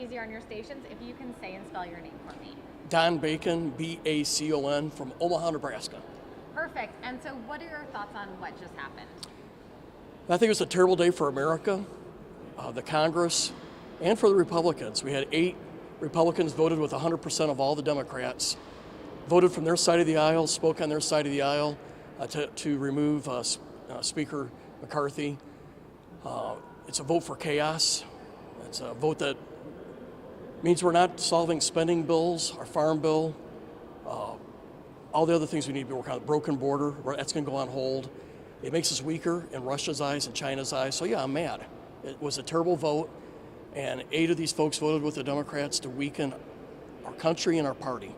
easier on your stations if you can say and spell your name for me. Don Bacon, B-A-C-O-N, from Omaha, Nebraska. Perfect. And so what are your thoughts on what just happened? I think it was a terrible day for America, the Congress, and for the Republicans. We had 8 Republicans voted with 100% of all the Democrats, voted from their side of the aisle, spoke on their side of the aisle to remove Speaker McCarthy. It's a vote for chaos. It's a vote that means we're not solving spending bills, our farm bill, all the other things we need to be working on. The broken border, that's going to go on hold. It makes us weaker in Russia's eyes and China's eyes. So yeah, I'm mad. It was a terrible vote, and 8 of these folks voted with the Democrats to weaken our country and our party.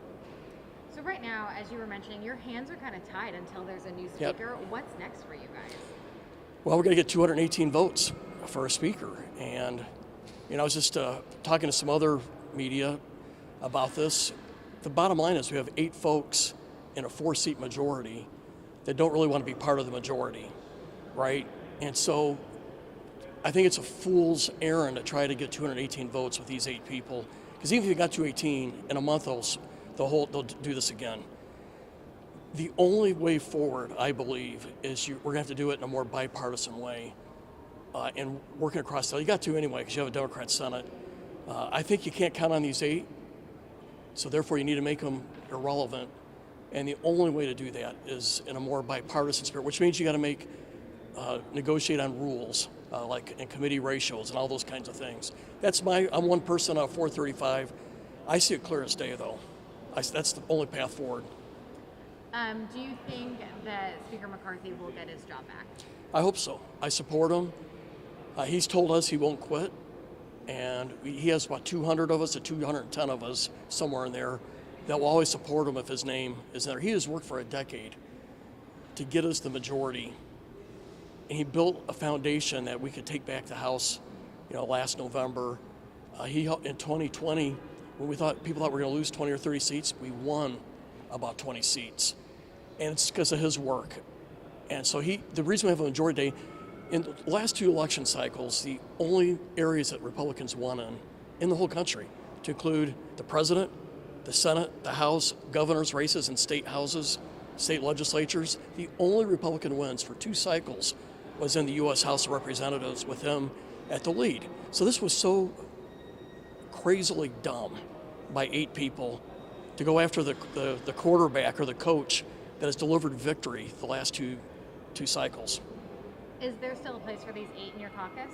So right now, as you were mentioning, your hands are kind of tied until there's a new speaker. Yep. What's next for you guys? Well, we're going to get 218 votes for a speaker. And, I was just talking to some other media about this. The bottom line is we have 8 folks in a 4-seat majority that don't really want to be part of the majority, right? And so I think it's a fool's errand to try to get 218 votes with these 8 people, because even if you got 218, in a month they'll do this again. The only way forward, I believe, is we're going to have to do it in a more bipartisan way, and working across the. You got to anyway, because you have a Democrat Senate. I think you can't count on these 8, so therefore you need to make them irrelevant. And the only way to do that is in a more bipartisan spirit, which means you got to negotiate on rules, like in committee ratios and all those kinds of things. I'm one person out of 435. I see it clear as day, though. That's the only path forward. Do you think that Speaker McCarthy will get his job back? I hope so. I support him. He's told us he won't quit. And he has about 200 of us, or 210 of us, somewhere in there, that will always support him if his name is there. He has worked for a decade to get us the majority. And he built a foundation that we could take back the House, last November. He in 2020, when people thought we were going to lose 20 or 30 seats, we won about 20 seats. And it's because of his work. And so the reason we have a majority day, in the last 2 election cycles, the only areas that Republicans won in the whole country, to include the president, the Senate, the House, governors' races in state houses, state legislatures, the only Republican wins for 2 cycles was in the U.S. House of Representatives with him at the lead. So this was so crazily dumb by 8 people to go after the quarterback or the coach that has delivered victory the last two cycles. Is there still a place for these 8 in your caucus?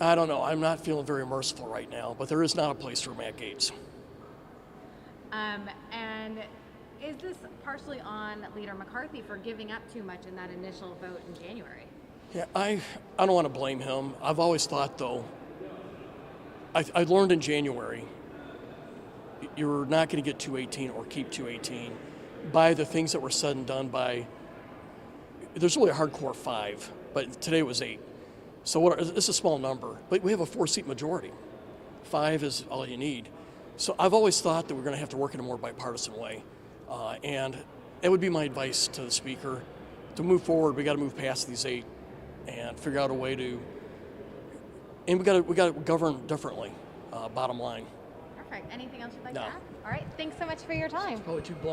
I don't know. I'm not feeling very merciful right now, but there is not a place for Matt Gaetz. And is this partially on Leader McCarthy for giving up too much in that initial vote in January? Yeah, I don't want to blame him. I've always thought, though, I learned in January, you're not going to get 218 or keep 218 by the things that were said and done by, there's really a hardcore 5, but today it was 8. So it's a small number, but we have a 4-seat majority. 5 is all you need. So I've always thought that we're going to have to work in a more bipartisan way. And it would be my advice to the Speaker. To move forward, we got to move past these 8 and figure out a way to, and we got to govern differently, bottom line. Perfect. Anything else you'd like No. to add? All right. Thanks so much for your time. It's probably too blunt.